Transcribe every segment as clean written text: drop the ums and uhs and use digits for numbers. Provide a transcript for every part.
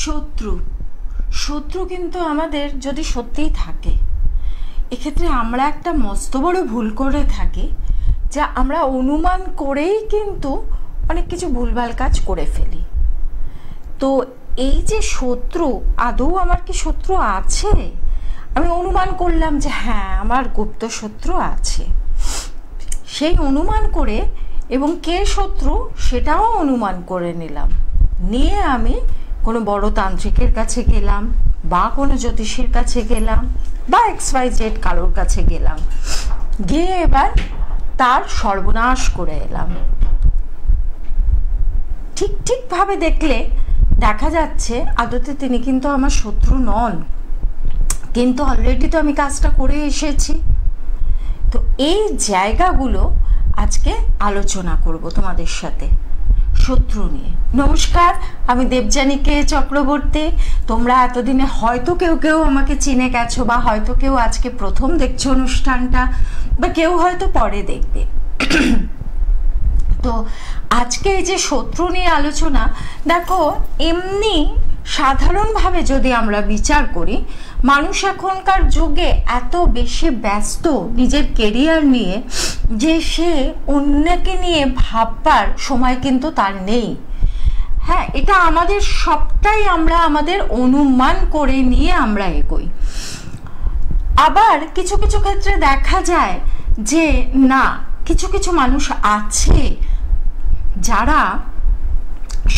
শত্রু শত্রু কিন্তু আমাদের যদি সত্যিই থাকে, এক্ষেত্রে আমরা একটা মস্ত বড় ভুল করে থাকি, যা আমরা অনুমান করেই কিন্তু অনেক কিছু ভুলভাল কাজ করে ফেলি। তো এই যে শত্রু, আদৌ আমার কি শত্রু আছে? আমি অনুমান করলাম যে হ্যাঁ, আমার গুপ্ত শত্রু আছে। সেই অনুমান করে এবং কে শত্রু সেটাও অনুমান করে নিলাম, নিয়ে আমি কোনো বড় তান্ত্রিকের কাছে গেলাম বা কোনো জ্যোতিষীর কাছে গেলাম বা XYZ কারোর কাছে গেলাম, গিয়ে এবার তার সর্বনাশ করে এলাম। ঠিকভাবে দেখলে দেখা যাচ্ছে আদতে তিনি কিন্তু আমার শত্রু নন, কিন্তু অলরেডি তো আমি কাজটা করে এসেছি। তো এই জায়গাগুলো আজকে আলোচনা করব তোমাদের সাথে শত্রু নিয়ে। নমস্কার, আমি দেবযানী কে চক্রবর্তী। তোমরা এতদিনে হয়তো কেউ আমাকে চিনে গেছো, বা হয়তো কেউ আজকে প্রথম দেখছো অনুষ্ঠানটা, বা কেউ হয়তো পরে দেখবে। তো আজকে এই যে শত্রু নিয়ে আলোচনা, দেখো এমনি সাধারণভাবে যদি আমরা বিচার করি, মানুষ এখনকার যুগে এত বেশি ব্যস্ত নিজের কেরিয়ার নিয়ে যে সে অন্যকে নিয়ে ভাববার সময় কিন্তু তার নেই। হ্যাঁ, এটা আমাদের সবটাই আমরা আমাদের অনুমান করে নিয়ে আমরা এগোই। আবার কিছু কিছু ক্ষেত্রে দেখা যায় যে না, কিছু কিছু মানুষ আছে যারা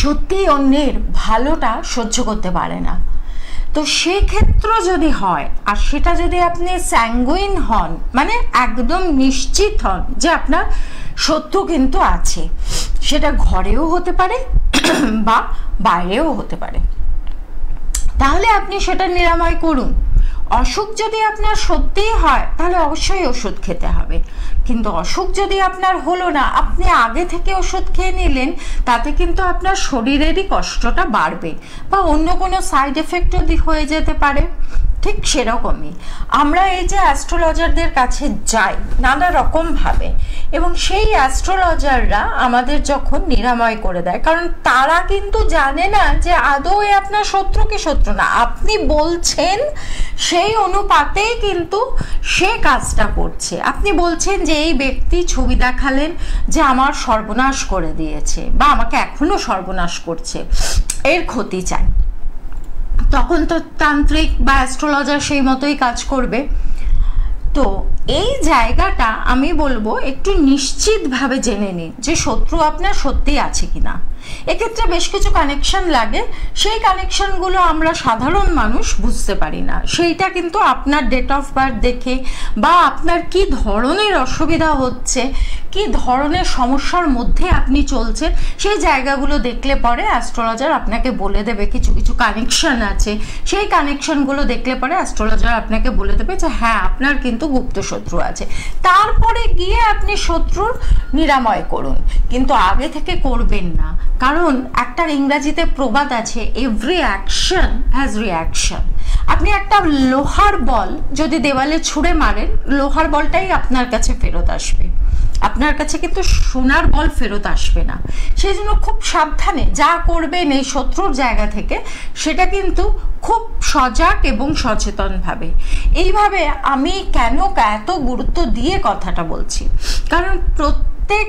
সত্যি অন্যের ভালোটা সহ্য করতে পারে না। তো সেক্ষেত্র যদি হয়, আর সেটা যদি আপনি স্যাঙ্গুইন হন, মানে একদম নিশ্চিত হন যে আপনার শত্রু কিন্তু আছে, সেটা ঘরেও হতে পারে বা বাইরেও হতে পারে, তাহলে আপনি সেটা নিরাময় করুন। অসুখ যদি আপনার সত্যিই হয় তাহলে অবশ্যই ওষুধ খেতে হবে, কিন্তু অসুখ যদি আপনার হলো না, আপনি আগে থেকে ওষুধ খেয়ে নিলেন, তাতে কিন্তু আপনার শরীরেরই কষ্টটা বাড়বে বা অন্য কোনো সাইড এফেক্টও হয়ে যেতে পারে। ঠিক সেরকমই আমরা এই যে অ্যাস্ট্রোলজারদের কাছে যাই নানা রকমভাবে, এবং সেই অ্যাস্ট্রোলজাররা আমাদের যখন নিরাময় করে দেয়, কারণ তারা কিন্তু জানে না যে আদৌ আপনার শত্রু কি শত্রু না। আপনি বলছেন সেই অনুপাতেই কিন্তু সে কাজটা করছে। আপনি বলছেন যে এই ব্যক্তি ছবি দেখালেন যে আমার সর্বনাশ করে দিয়েছে বা আমাকে এখনো সর্বনাশ করছে, এর ক্ষতি চাই, তখন তো তান্ত্রিক বা অ্যাস্ট্রোলজার সেই মতোই কাজ করবে। তো এই জায়গাটা আমি বলবো একটু নিশ্চিতভাবে জেনে নিন যে শত্রু আপনার সত্যি আছে কিনা। এক্ষেত্রে বেশ কিছু কানেকশন লাগে, সেই কানেকশনগুলো আমরা সাধারণ মানুষ বুঝতে পারি না। সেইটা কিন্তু আপনার ডেট অফ বার্থ দেখে বা আপনার কি ধরনের অসুবিধা হচ্ছে, কি ধরনের সমস্যার মধ্যে আপনি চলছেন, সেই জায়গাগুলো দেখলে পরে অ্যাস্ট্রোলজার আপনাকে বলে দেবে কিছু কিছু কানেকশন আছে। সেই কানেকশনগুলো দেখলে পরে অ্যাস্ট্রোলজার আপনাকে বলে দেবে যে হ্যাঁ, আপনার কিন্তু গুপ্ত শত্রু আছে। তারপরে গিয়ে আপনি শত্রুর নিরাময় করুন, কিন্তু আগে থেকে করবেন না। কারণ একটা ইংরাজিতে প্রবাদ আছে, এভরি অ্যাকশন হ্যাজ রিঅ্যাকশন। আপনি একটা লোহার বল যদি দেওয়ালে ছুঁড়ে মারেন, লোহার বলটাই আপনার কাছে ফেরত আসবে, আপনার কাছে কিন্তু সোনার বল ফেরত আসবে না। সেই জন্য খুব সাবধানে যা করবেন এই শত্রুর জায়গা থেকে, সেটা কিন্তু খুব সজাগ এবং সচেতনভাবে। এইভাবে আমি কেন এত গুরুত্ব দিয়ে কথাটা বলছি, কারণ প্রত্যেক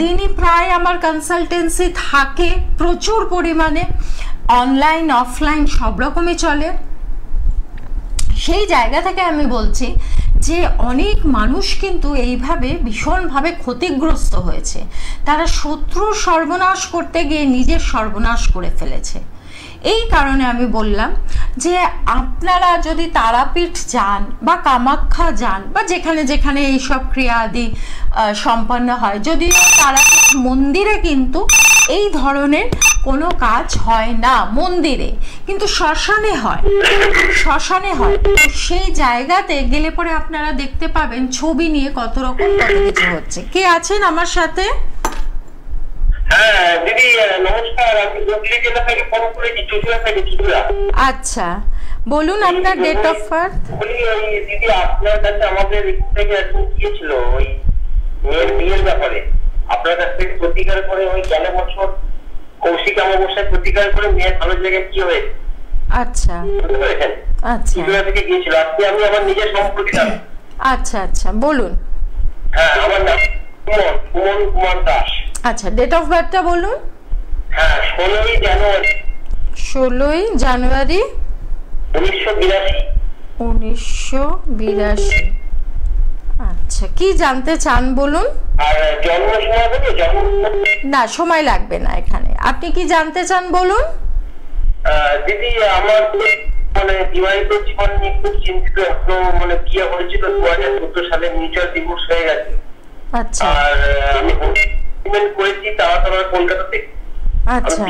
দিনই প্রায় আমার কনসালটেন্সি থাকে প্রচুর পরিমাণে, অনলাইন অফলাইন সব রকমই চলে। সেই জায়গা থেকে আমি বলছি যে অনেক মানুষ কিন্তু এইভাবে ভীষণভাবে ক্ষতিগ্রস্ত হয়েছে। তারা শত্রুর সর্বনাশ করতে গিয়ে নিজের সর্বনাশ করে ফেলেছে। এই কারণে আমি বললাম যে আপনারা যদি তারাপীঠ যান বা কামাখ্যা যান বা যেখানে যেখানে এইসব ক্রিয়া আদি সম্পন্ন হয়, যদিও তারাপীঠ মন্দিরে কিন্তু এই ধরনের কোনো কাজ হয় না মন্দিরে, কিন্তু শ্মশানে হয়, শ্মশানে হয়। সেই জায়গাতে গেলে পরে আপনারা দেখতে পাবেন ছবি নিয়ে কত রকম কত কিছু হচ্ছে। কে আছেন আমার সাথে? হ্যাঁ দিদি নমস্কার, আমি হুগলি জেলা থেকে ফোন করেছি, চুচুড়া থেকে। চুচুড়া। আচ্ছা, বলুন আপনার ডেট অফ বার্থ। বলি ওই দিদি আপনার কাছে আমাদের থেকে গিয়েছিল ওই মেয়ের বিয়ের ব্যাপারে, আপনার কাছ থেকে প্রতিকার করে ওই গেল বছর কৌশিক অমাবস্যায় প্রতিকার করে মেয়ের ভালো জায়গায় কি হয়েছে। আচ্ছা বুঝতে পেরেছেন? আচ্ছা ত্রিপুরা থেকে গিয়েছিল। আজকে আমি আমার নিজের সম্পর্কে জানি। আচ্ছা আচ্ছা বলুন। হ্যাঁ, আমার নাম সুমন কুমার দাস। আচ্ছা, ডেট অফ বার্থটা বলুন। হ্যাঁ, 16ই জানুয়ারি 16ই জানুয়ারি 1982। 1982। আচ্ছা, কি জানতে চান বলুন। আর জন্ম সময় বলুন। জন্ম না, সময় লাগবে না এখানে। আপনি কি জানতে চান বলুন। দিদি, আমার মানে বিবাহিত জীবন নিয়ে খুব চিন্তিত। মানে বিয়ে হয়েছিল 2014 সালে, মিউচুয়াল ডিভোর্স হয়ে গেছে। আচ্ছা আর আমি পেমেন্ট করেছি তারা কলকাতাতে। আচ্ছা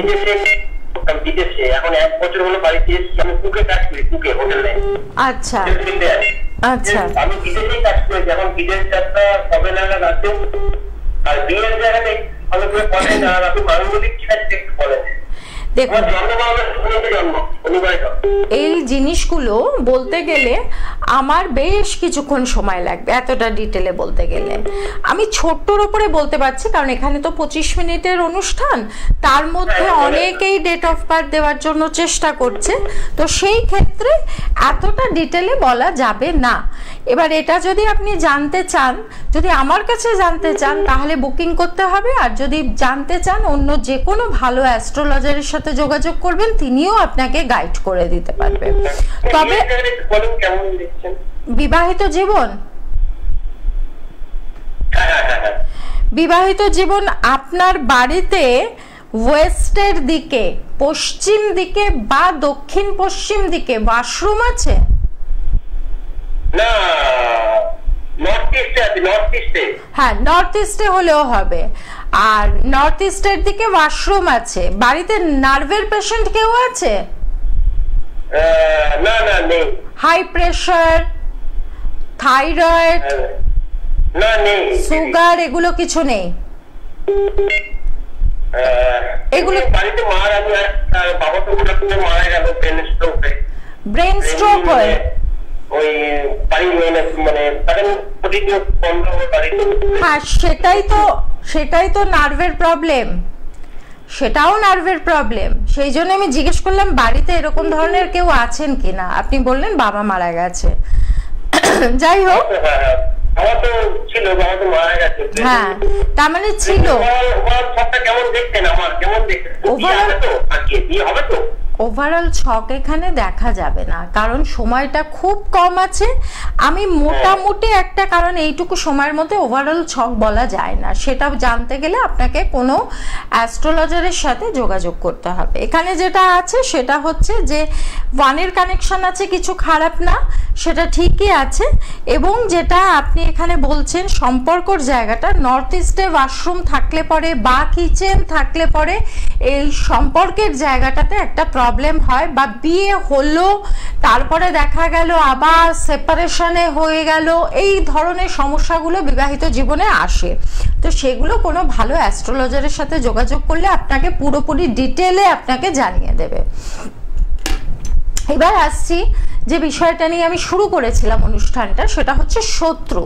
বিদেশে এখন 1 বছর হলো বাড়িতে এসেছি। আমি কুকে কাজ করি, কুকে হোটেলে। আচ্ছা আচ্ছা আমি বিদেশেই কাজ করেছি। এখন বিদেশ যাত্রা কবে নাগাদ আছে আর বিয়ের জায়গাটা ভালো করে বলেন। আর আপনি মাঙ্গলিক কি আছে একটু বলেন। দেখুন, এই জিনিসগুলো বলতে গেলে আমার বেশ কিছুক্ষণ সময় লাগবে, এতটা ডিটেলে বলতে গেলে। আমি ছোট্টর ওপরে বলতে পারছি, কারণ এখানে তো 25 মিনিটের অনুষ্ঠান, তার মধ্যে অনেকেই ডেট অফ বার্থ দেওয়ার জন্য চেষ্টা করছে, তো সেই ক্ষেত্রে এতটা ডিটেলে বলা যাবে না। এবার এটা যদি আপনি জানতে চান, যদি আমার কাছে জানতে চান তাহলে বুকিং করতে হবে, আর যদি জানতে চান অন্য যে কোনো ভালো অ্যাস্ট্রোলজারের সাথে যোগাযোগ করবেন, তিনিও আপনাকে গাইড করে দিতে পারবেন। তবে বিবাহিত জীবন, বিবাহিত জীবন আপনার বাড়িতে ওয়েস্টের দিকে, পশ্চিম দিকে বা দক্ষিণ পশ্চিম দিকে ওয়াশরুম আছে? না, নর্থ ইস্টে আছে। নর্থ ইস্টে, হ্যাঁ, নর্থ ইস্টে হলেও হবে। আর নর্থ ইস্টের দিকে ওয়াশরুম আছে। বাড়িতে নার্ভের পেশেন্ট কেউ আছে? না না, নেই। হাই প্রেশার, থাইরয়েড, না নেই। সুগার, এগুলো কিছু নেই? এগুলো বাড়িতে মারা যায়। বাবা তো মারা গেল ব্রেন স্ট্রোকে। ব্রেন স্ট্রোক হয়? ওই মানে হ্যাঁ, সেটাই তো নার্ভের প্রবলেম, সেটাও নার্ভের প্রবলেম। সেই জন্য আমি জিজ্ঞেস করলাম বাড়িতে এরকম ধরনের কেউ আছেন কিনা। আপনি বললেন বাবা মারা গেছে। যাই হোক, আমার তো ছিল, বাবা তো মারা গেছে। হ্যাঁ, তার মানে ছিল। কেমন দেখতেন? আমার কেমন দেখতেন? বিয়ে হবে তো? ওভারঅল ছক এখানে দেখা যাবে না, কারণ সময়টা খুব কম আছে। আমি মোটামুটি একটা, কারণ এইটুকু সময়ের মধ্যে ওভারঅল ছক বলা যায় না, সেটা জানতে গেলে আপনাকে কোনো অ্যাস্ট্রোলজারের সাথে যোগাযোগ করতে হবে। এখানে যেটা আছে সেটা হচ্ছে যে ওয়ানের কানেকশন আছে, কিছু খারাপ না, সেটা ঠিকই আছে। এবং যেটা আপনি এখানে বলছেন সম্পর্কর জায়গাটা, নর্থ ইস্টে ওয়াশরুম থাকলে পরে বা কিচেন থাকলে পরে এই সম্পর্কের জায়গাটাতে একটা প্রবলেম হয়, বা বিয়ে হলো তারপরে দেখা গেল আবার সেপারেশনে হয়ে গেল, এই ধরনের সমস্যাগুলো বিবাহিত জীবনে আসে। তো সেগুলো কোনো ভালো অ্যাস্ট্রোলজারের সাথে যোগাযোগ করলে আপনাকে পুরোপুরি ডিটেলে আপনাকে জানিয়ে দেবে। এবার আসছি যে বিষয়টা নিয়ে আমি শুরু করেছিলাম অনুষ্ঠানটা, সেটা হচ্ছে শত্রু।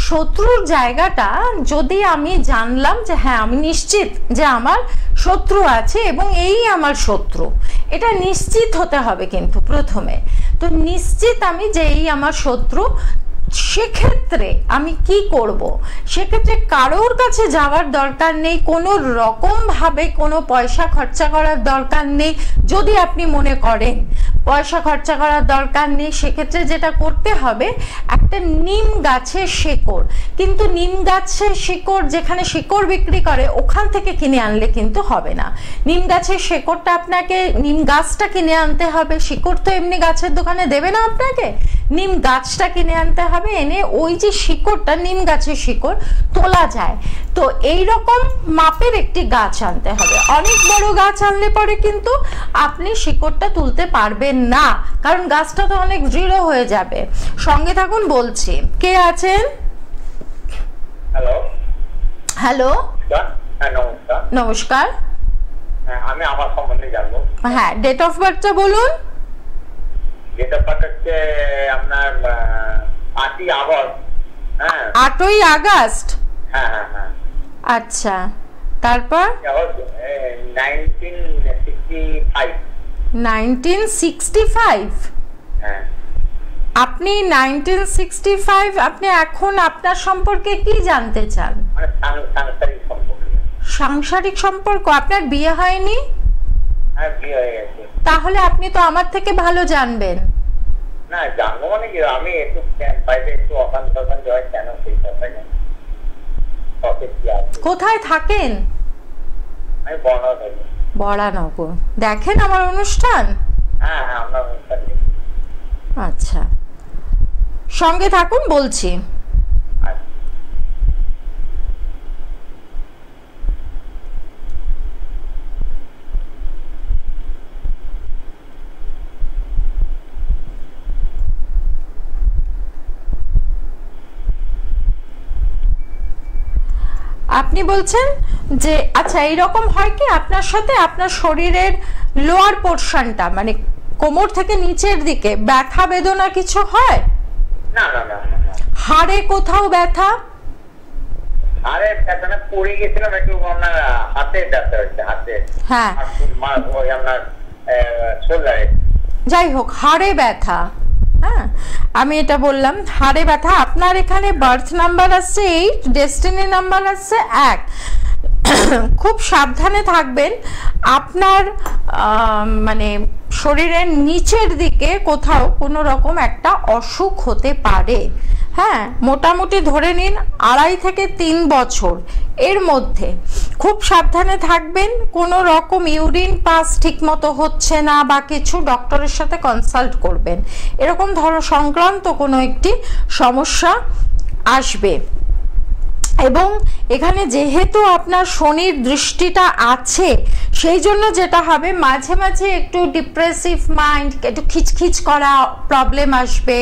শত্রুর জায়গাটা যদি আমি জানলাম যে হ্যাঁ আমি নিশ্চিত যে আমার শত্রু আছে এবং এই আমার শত্রু, এটা নিশ্চিত হতে হবে কিন্তু প্রথমে। তো নিশ্চিত আমি যে এই আমার শত্রু, সেক্ষেত্রে আমি কি করব? সেক্ষেত্রে কারোর কাছে যাওয়ার দরকার নেই, কোনো রকম ভাবে কোনো পয়সা খরচা করার দরকার নেই। যদি আপনি মনে করেন পয়সা খরচা করার দরকার নেই, সেক্ষেত্রে যেটা করতে হবে, একটা নিম গাছের শিকড়, কিন্তু নিম গাছের শিকড় যেখানে শিকড় বিক্রি করে ওখান থেকে কিনে আনলে কিন্তু হবে না। নিম গাছের শিকড়টা আপনাকে, নিম গাছটা কিনে আনতে হবে, শিকড় তো এমনি গাছের দোকানে দেবে না আপনাকে, নিম গাছটা কিনে আনতে হবে। এনে ওই যে শিকড়টা, নিম গাছের শিকড় তোলা যায়, তো এই রকম মাপের একটি গাছ আনতে হবে। অনেক বড় গাছ আনলে পরে কিন্তু আপনি শিকড়টা তুলতে পারবেন না, কারণ গাছটা তো অনেক দৃঢ় হয়ে যাবে। সঙ্গে থাকুন, বলছি। কে আছেন? হ্যালো হ্যালো, নমস্কার। নমস্কার। আমি আমার সম্বন্ধে জানবো। হ্যাঁ, ডেট অফ বার্থটা বলুন। ডেট অফ বার্থ হচ্ছে আপনার 8ই আগস্ট। হ্যাঁ, 8ই আগস্ট। হ্যাঁ হ্যাঁ হ্যাঁ। আচ্ছা, তারপর 1965। হ্যাঁ। আপনি 1965, আপনি এখন আপনার সম্পর্কে কি জানতে চান? সাংসারিক সম্পর্ক। আপনার বিয়ে হয়নি? হ্যাঁ, বিয়ে হয়ে গেছে। তাহলে আপনি তো আমার থেকে ভালো জানবেন। না, জানবো মানে কি, আমি একটু বাইরে একটু অশান্তি হয় কেন সেই কথা জানি। কোথায় থাকেন? আমি বড়নগর। বড়নগর। দেখেন আমার অনুষ্ঠান? হ্যাঁ, আমরা অনুষ্ঠান। আচ্ছা, সঙ্গে থাকুন, বলছি। আপনি বলছেন যে আচ্ছা, এইরকম হয় কি আপনার সাথে, আপনার শরীরের লোয়ার পোর্শনটা মানে কোমর থেকে নিচের দিকে ব্যথা বেদনা কিছু হয়? না না না। হাড়ে কোথাও ব্যথা? হাড়ে ব্যথা না, পড়ে গেছিলাম একটু, আপনার হাতে ব্যথা হচ্ছে, হাতে। হ্যাঁ, ওই আপনার শোল্ডারে। যাই হোক, হাড়ে ব্যথা। হ্যাঁ, আমি এটা বললাম হাড়ে ব্যথা। আপনার এখানে বার্থ নাম্বার আসছে 8, ডেস্টিনি নাম্বার আসছে 1। খুব সাবধানে থাকবেন। আপনার মানে শরীরের নিচের দিকে কোথাও কোনো রকম একটা অসুখ হতে পারে। হ্যাঁ, মোটামুটি ধরে নিন 2.5 থেকে 3 বছর এর মধ্যে। খুব সাবধানে থাকবেন। কোনো রকম ইউরিন পাস ঠিক মতো হচ্ছে না বা কিছু, ডক্টরের সাথে কনসাল্ট করবেন। এরকম সংক্রান্ত কোনো একটি সমস্যা আসবে। এবং এখানে যেহেতু আপনার শনির দৃষ্টিটা আছে, সেই জন্য যেটা হবে, মাঝে মাঝে একটু ডিপ্রেসিভ মাইন্ড, একটু খিচখিচ করা প্রবলেম আসবে।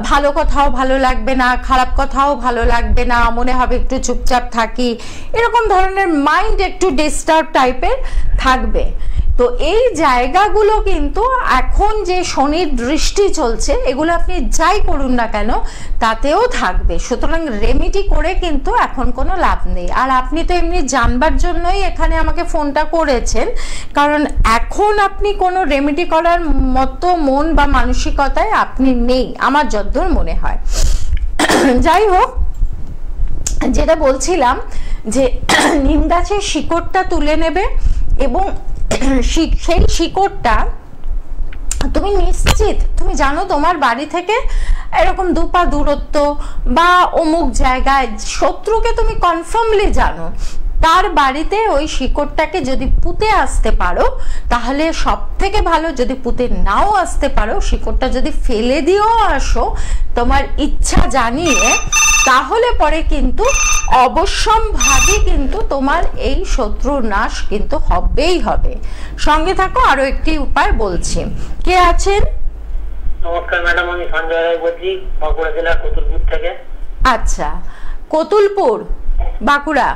ভালো কথাও ভালো লাগবে না, খারাপ কথাও ভালো লাগবে না, মনে হবে একটু চুপচাপ থাকি, এরকম ধরনের মাইন্ড একটু ডিস্টার্ব টাইপের থাকবে। তো এই জায়গাগুলো কিন্তু এখন যে শনির দৃষ্টি চলছে, এগুলো আপনি যাই করুন না কেন তাতেও থাকবে। সুতরাং রেমেডি করে কিন্তু এখন কোনো লাভ নেই। আর আপনি তো এমনি জানবার জন্যই এখানে আমাকে ফোনটা করেছেন, কারণ এখন আপনি কোনো রেমেডি করার মতো মন বা মানসিকতায় আপনি নেই, আমার যতদূর মনে হয়। যাই হোক, যেটা বলছিলাম যে নিম গাছের শিকড়টা তুলে নেবে এবং সেই শিকড়টা তুমি নিশ্চিত, তুমি জানো তোমার বাড়ি থেকে এরকম 2 পা দূরত্ব বা অমুক জায়গায় শত্রুকে তুমি কনফার্মলি জানো, তার বাড়িতে ওই শিকড়টাকে যদি পুঁতে আসতে পারো তাহলে সব থেকে ভালো। যদি পুঁতে নাও আসতে পারো, শিকড়টা যদি ফেলে দিয়েও আসো তোমার ইচ্ছা জানিয়ে, তাহলে পরে কিন্তু অবশ্যম্ভাবী কিন্তু তোমার এই শত্রুর নাশ কিন্তু হবেই হবে। সঙ্গে থাকো, আরো একটি উপায় বলছি। কে আছেন? নমস্কার ম্যাডাম, আমি সঞ্জয় রায় বলছি, বাঁকুড়া জেলার কতুলপুর থেকে। আচ্ছা, কতুলপুর, বাঁকুড়া।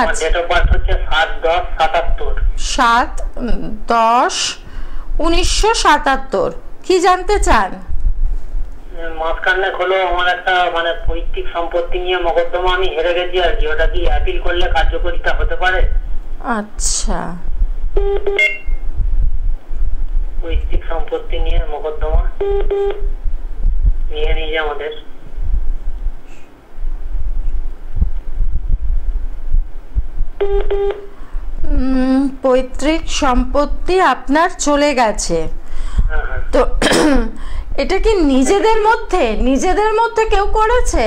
আচ্ছা, ডেট অফ বার্থ হচ্ছে 7/10/77। 7/10/1977। কি জানতে চান? মাঝখানে হলো আমার একটা মানে পৈতৃক সম্পত্তি নিয়ে মকদ্দমা আমি হেরে গেছি আর কি, ওটা কি আপিল করলে কার্যকরিতা হতে পারে? আচ্ছা, পৈতৃক সম্পত্তি নিয়ে মকদ্দমা নিয়ে নিয়ে আমাদের। পৈতৃক সম্পত্তি আপনার চলে গেছে তো এটা কি নিজেদের মধ্যে কেউ করেছে?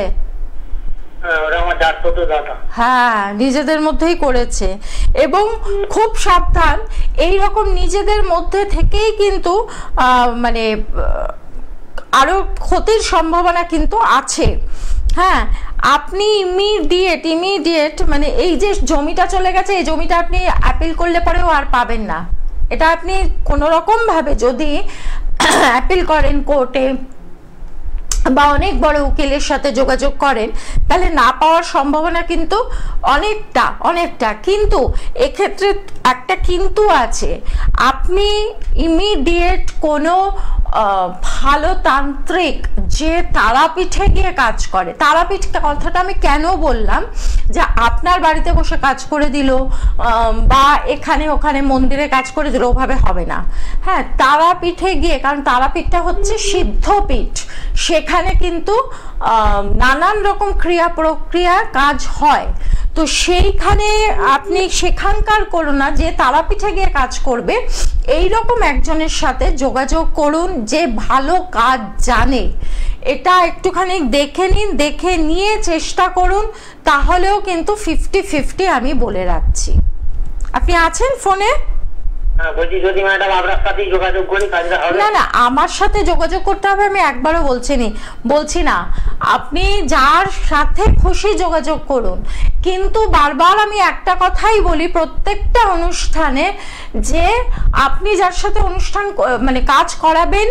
হ্যাঁ, নিজেদের মধ্যেই করেছে। এবং খুব সাবধান, এই রকম নিজেদের মধ্যে থেকেই কিন্তু মানে আরো ক্ষতির সম্ভাবনা কিন্তু আছে। হ্যাঁ, আপনি ইমিডিয়েট মানে এই যে জমিটা চলে গেছে, এই জমিটা আপনি অ্যাপিল করলে পরেও আর পাবেন না। এটা আপনি কোনো রকম ভাবে যদি অ্যাপিল করেন কোর্টে বা অনেক বড় উকিলের সাথে যোগাযোগ করেন, তাহলে না পাওয়ার সম্ভাবনা কিন্তু অনেকটা। কিন্তু এক্ষেত্রে একটা কিন্তু আছে, আপনি ইমিডিয়েট কোনো ভালো তান্ত্রিক যে তারাপীঠে গিয়ে কাজ করে, তারাপীঠ কথাটা আমি কেন বললাম, যে আপনার বাড়িতে বসে কাজ করে দিল বা এখানে ওখানে মন্দিরে কাজ করে দিল, ওভাবে হবে না। হ্যাঁ, তারাপীঠে গিয়ে, কারণ তারাপীঠটা হচ্ছে সিদ্ধপীঠ, সেখানে কিন্তু নানান রকম ক্রিয়া প্রক্রিয়া কাজ হয়। তো সেইখানে আপনি সেখানকার করো না, যে তারাপীঠে গিয়ে কাজ করবে এইরকম একজনের সাথে যোগাযোগ করুন যে ভালো কাজ জানে। এটা একটুখানি দেখে নিন, দেখে নিয়ে চেষ্টা করুন, তাহলেও কিন্তু 50-50 আমি বলে রাখছি। আপনি আছেন ফোনে? বলছি যদি ম্যাডাম আপনার সাথে যোগাযোগ করি কাজটা হবে? না না, আমার সাথে যোগাযোগ করতে হবে আমি একবারও বলছি না, আপনি যার সাথে খুশি যোগাযোগ করুন। কিন্তু বারবার আমি একটা কথাই বলি প্রত্যেকটা অনুষ্ঠানে, যে আপনি যার সাথে অনুষ্ঠান মানে কাজ করাবেন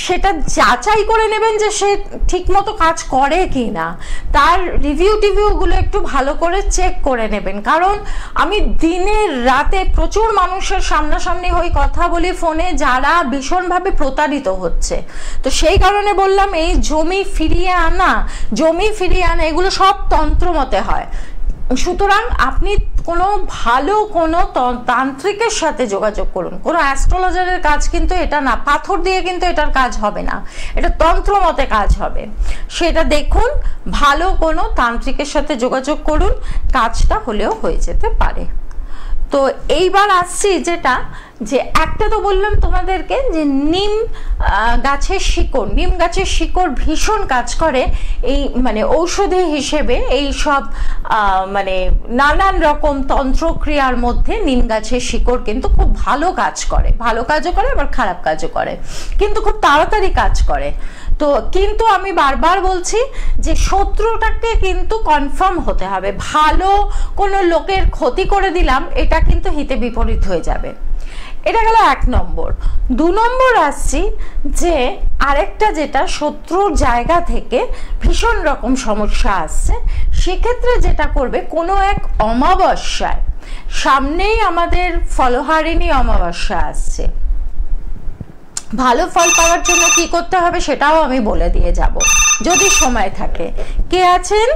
সেটা যাচাই করে নেবেন যে সে ঠিকমতো কাজ করে কি না, তার রিভিউগুলো একটু ভালো করে চেক করে নেবেন। কারণ আমি দিনের রাতে প্রচুর মানুষের সামনাসামনি হয়ে কথা বলি ফোনে, যারা ভীষণভাবে প্রতারিত হচ্ছে। তো সেই কারণে বললাম, এই জমি ফিরিয়ে আনা এগুলো সব তন্ত্রমতে হয়। সুতরাং আপনি কোনো ভালো কোনো তান্ত্রিকের সাথে যোগাযোগ করুন। কোনো অ্যাস্ট্রোলজারের কাজ কিন্তু এটা না, পাথর দিয়ে কিন্তু এটার কাজ হবে না, এটা তন্ত্রমতে কাজ হবে। সেটা দেখুন, ভালো কোনো তান্ত্রিকের সাথে যোগাযোগ করুন, কাজটা হলেও হয়ে যেতে পারে। তো এইবার আসছি যেটা, যে একটা তো বললাম তোমাদেরকে যে নিম গাছের শিকড় ভীষণ কাজ করে এই মানে ঔষধি হিসেবে। এই সব মানে নানান রকম তন্ত্রক্রিয়ার মধ্যে নিম গাছের শিকড় কিন্তু খুব ভালো কাজ করে, ভালো কাজও করে আবার খারাপ কাজও করে, কিন্তু খুব তাড়াতাড়ি কাজ করে। তো কিন্তু আমি বারবার বলছি যে শত্রুটাকে কিন্তু কনফার্ম হতে হবে। ভালো কোনো লোকের ক্ষতি করে দিলাম, এটা কিন্তু হিতে বিপরীত হয়ে যাবে। এটা গেল 1 নম্বর। 2 নম্বর আসছি যে আরেকটা, যেটা শত্রুর জায়গা থেকে ভীষণ রকম সমস্যা আসছে, সেক্ষেত্রে যেটা করবে, কোনো এক অমাবস্যায়, সামনেই আমাদের ফলহারিণী অমাবস্যা আসছে, ভালো ফল পাওয়ার জন্য কি করতে হবে সেটাও আমি বলে দিয়ে যাব যদি সময় থাকে। কে আছেন?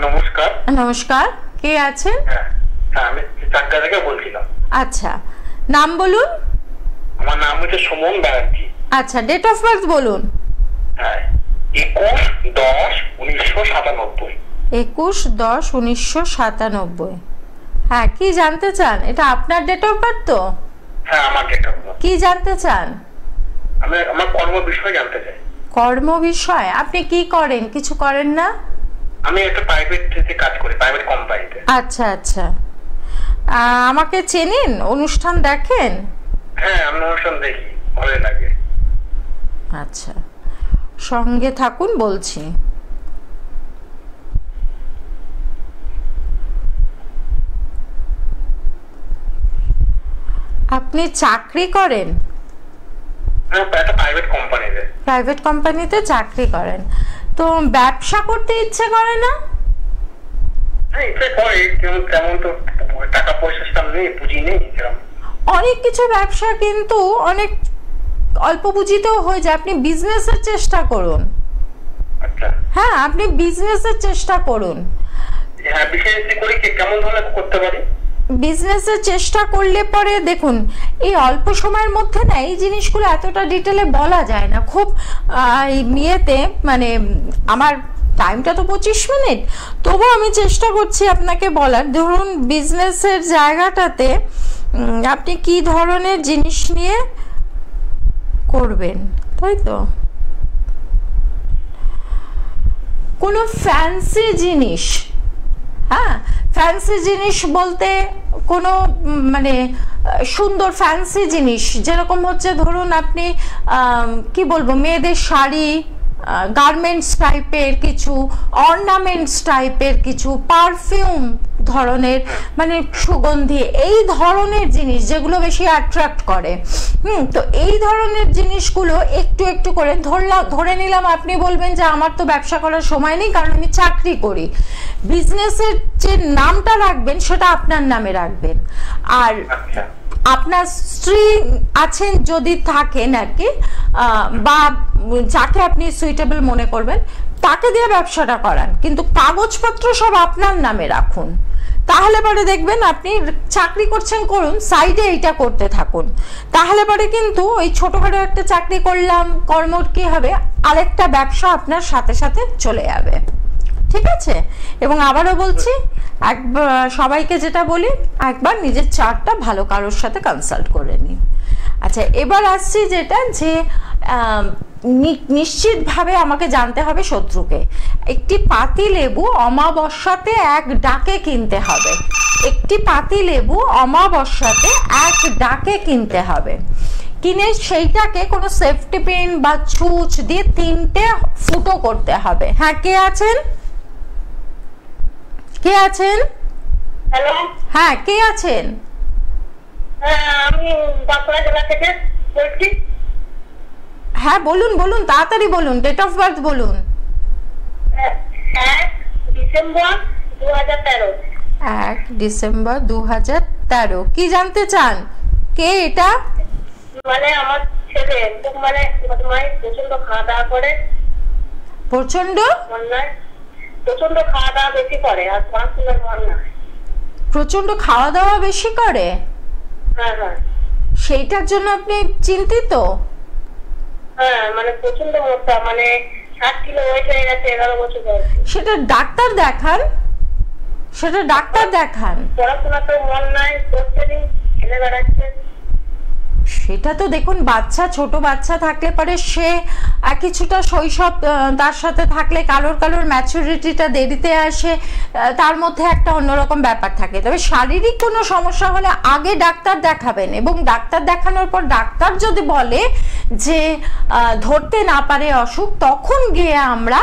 নমস্কার। নমস্কার, কে আছেন? আমি চাকদা থেকে বলছিলাম। আচ্ছা, নাম বলুন। আমার নাম হচ্ছে সুমন ব্যানার্জি। আচ্ছা, ডেট অফ বার্থ বলুন। 21-10-1997। 21-10-1997। হ্যাঁ, কি জানতে চান? এটা আপনার ডেট অফ বার্থ তো? হ্যাঁ, আমার ডেট অফ বার্থ। কি জানতে চান? আমি আমার কর্ম বিষয় জানতে চাই। কর্ম বিষয়? আপনি কি করেন? কিছু করেন না? আমি একটা প্রাইভেট কাজ করি, প্রাইভেট কোম্পানিতে। আচ্ছা আচ্ছা, আমাকে চেনেন? অনুষ্ঠান দেখেন? হ্যাঁ, আমি অনুষ্ঠান দেখি, ভালো লাগে। আচ্ছা, সঙ্গে থাকুন, বলছি। আপনি চাকরি করেন? হ্যাঁ, একটা প্রাইভেট কোম্পানিতে। প্রাইভেট কোম্পানিতে চাকরি করেন, তো ব্যবসা করতে ইচ্ছে করে না? হ্যাঁ, ইচ্ছে করে, তেমন তো টাকা পয়সা নেই, পুঁজি নেই। অনেক কিছু ব্যবসা কিন্তু অনেক অল্প পুঁজিতেও হয়ে যায়। আপনি বিজনেসের চেষ্টা করুন। আচ্ছা। হ্যাঁ, আপনি বিজনেসের চেষ্টা করুন। হ্যাঁ, বিশেষ করে কেমন ধরনের করতে পারি? বিজনেসের চেষ্টা করলে পরে দেখুন, এই অল্প সময়ের মধ্যে না এই জিনিসগুলো এতটা ডিটেলে বলা যায় না। খুব ইয়েতে মানে আমার টাইমটা তো 25 মিনিট, তবু আমি চেষ্টা করছি আপনাকে বলার। ধরুন, বিজনেসের জায়গাটাতে আপনি কি ধরনের জিনিস নিয়ে করবেন, তাই তো? কোনো ফ্যান্সি জিনিস। হ্যাঁ, ফ্যান্সি জিনিস বলতে কোনো মানে সুন্দর ফ্যান্সি জিনিস, যেরকম হচ্ছে ধরুন আপনি কি বলবো, মেয়েদের শাড়ি, গার্মেন্টস টাইপের কিছু, অর্নামেন্টস টাইপের কিছু, পারফিউম ধরনের মানে সুগন্ধি, এই ধরনের জিনিস যেগুলো বেশি অ্যাট্রাক্ট করে। তো এই ধরনের জিনিসগুলো একটু একটু করে ধরে নিলাম। আপনি বলবেন যে আমার তো ব্যবসা করার সময় নেই, কারণ আমি চাকরি করি। বিজনেসের যে নামটা রাখবেন সেটা আপনার নামে রাখবেন। আর আপনার স্ত্রী আছেন যদি থাকেন আর কি, বা যাকে আপনি সুইটেবল মনে করবেন তাকে দিয়ে ব্যবসাটা করান, কিন্তু কাগজপত্র সব আপনার নামে রাখুন। তাহলে পরে দেখবেন আপনি চাকরি করছেন করুন, সাইডে এইটা করতে থাকুন। তাহলে পরে কিন্তু ওই ছোটখাটো একটা চাকরি করলাম কর্ম কি হবে, আরেকটা ব্যবসা আপনার সাথে সাথে চলে যাবে। ঠিক আছে? এবং আবারও বলছি, একবার সবাইকে যেটা বলি, একবার নিজের চার্টটা ভালো কারোর সাথে কনসাল্ট করে নিন। আচ্ছা, এবার আসছি যেটা যে নিশ্চিতভাবে আমাকে জানতে হবে শত্রুকে। একটি পাতি লেবু অমাবস্যাতে এক ডাকে কিনতে হবে। একটি পাতি লেবু অমাবস্যাতে এক ডাকে কিনতে হবে। কিনে সেইটাকে কোনো সেফটি পিন বা ছুঁচ দিয়ে 3টে ফুটো করতে হবে। হ্যাঁ, কে আছেন? কে আছেন? হ্যালো, হ্যাঁ, কে আছেন? আমি বাঁকুড়া জেলা থেকে বলছি। হ্যাঁ বলুন বলুন, তাড়াতাড়ি বলুন, ডেট অফ বার্থ বলুন। 1 ডিসেম্বর 2013। 1 ডিসেম্বর 2013। কি জানতে চান? কে এটা? মানে আমার ছেলে খুব মানে প্রচন্ড খাওয়া দাওয়া করে। প্রচন্ড প্রচন্ড খাওয়া দাওয়া বেশি করে আর পড়াশোনার মন না। প্রচন্ড খাওয়া দাওয়া বেশি করে? হ্যাঁ হ্যাঁ। সেইটার জন্য আপনি চিন্তিত? হ্যাঁ, মানে প্রচন্ড মোটা, মানে 60 কিলো ওয়েট হয়ে গেছে 11 বছর বয়সে। সেটা ডাক্তার দেখান, সেটা ডাক্তার দেখান। পড়াশোনা তো মন নাই, করতে দিন, খেলে বেড়াচ্ছে। সেটা তো দেখুন, বাচ্চা, ছোট বাচ্চা থাকলে পরে সে কিছুটা শৈশব তার সাথে থাকলে কারোর ম্যাচুরিটিটা দেরিতে আসে, তার মধ্যে একটা অন্যরকম ব্যাপার থাকে। তবে শারীরিক কোনো সমস্যা হলে আগে ডাক্তার দেখাবেন, এবং ডাক্তার দেখানোর পর ডাক্তার যদি বলে যে ধরতে না পারে অসুখ, তখন গিয়ে আমরা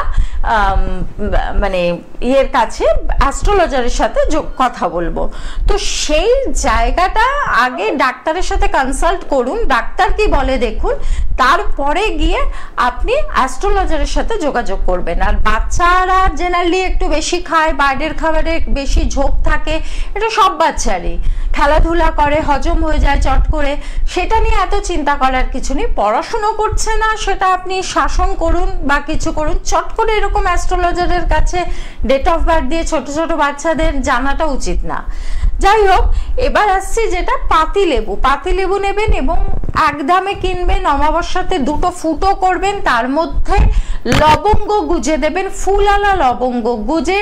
মানে ইয়ের কাছে অ্যাস্ট্রোলজারের সাথে কথা বলবো। তো সেই জায়গাটা আগে ডাক্তারের সাথে কনসাল্ট করুন, ডাক্তার কি বলে দেখুন, তারপরে গিয়ে আপনি অ্যাস্ট্রোলজারের সাথে যোগাযোগ করবেন। আর বাচ্চারা জেনারেলি একটু বেশি খায়, বাইরের খাবারে বেশি ঝোঁক থাকে, এটা সব বাচ্চারই। খেলাধুলা করে, হজম হয়ে যায় চট করে, সেটা নিয়ে এত চিন্তা করার কিছু নেই। পড়াশুনো করছে না, সেটা আপনি শাসন করুন বা কিছু করুন, চট করে এরকম অ্যাস্ট্রোলজারের কাছে ডেট অফ বার্থ দিয়ে ছোট ছোট বাচ্চাদের জানাটা উচিত না। যাই হোক, এবার আসছি যেটা পাতি লেবু। পাতি লেবু নেবেন এবং একদামে কিনবেন, অমাবস্যাতে 2টো ফুটো করবেন, তার মধ্যে লবঙ্গ গুজে দেবেন, ফুলালা লবঙ্গ গুজে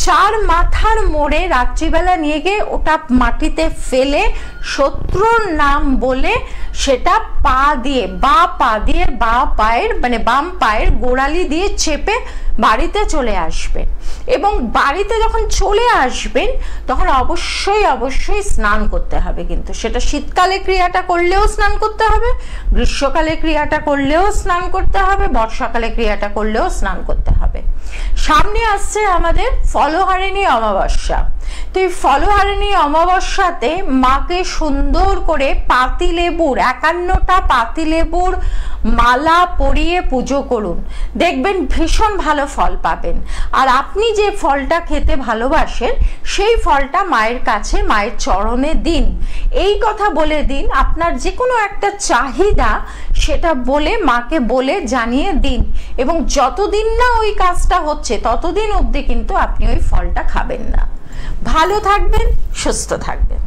4 মাথার মোড়ে রাত্রিবেলা নিয়ে গিয়ে ওটা মাটিতে ফেলে শত্রুর নাম বলে সেটা পা দিয়ে, বা পায়ের মানে বাম পায়ের গোড়ালি দিয়ে চেপে বাড়িতে চলে আসবেন। এবং বাড়িতে যখন চলে আসবেন তখন অবশ্যই স্নান করতে হবে। কিন্তু সেটা শীতকালে ক্রিয়াটা করলেও স্নান করতে হবে, গ্রীষ্মকালে ক্রিয়াটা করলেও স্নান করতে হবে, বর্ষাকালে ক্রিয়াটা করলেও স্নান করতে হবে। সামনে আসছে আমাদের ফলহারিণী অমাবস্যা। তো এই ফলহারিণী অমাবস্যাতে মাকে সুন্দর করে পাতিলেবুর 51টা পাতিলেবুর মালা পরিয়ে পুজো করুন, দেখবেন ভীষণ ভালো ফল পাবেন। আর আপনি যে ফলটা খেতে ভালোবাসেন সেই ফলটা মায়ের কাছে, মায়ের চরণে দিন। এই কথা বলে দিন, আপনার যে কোনো একটা চাহিদা সেটা বলে মাকে বলে জানিয়ে দিন, এবং যতদিন না ওই কাজটা হচ্ছে ততদিন অবধি কিন্তু আপনি ওই ফলটা খাবেন না। ভালো থাকবেন, সুস্থ থাকবেন।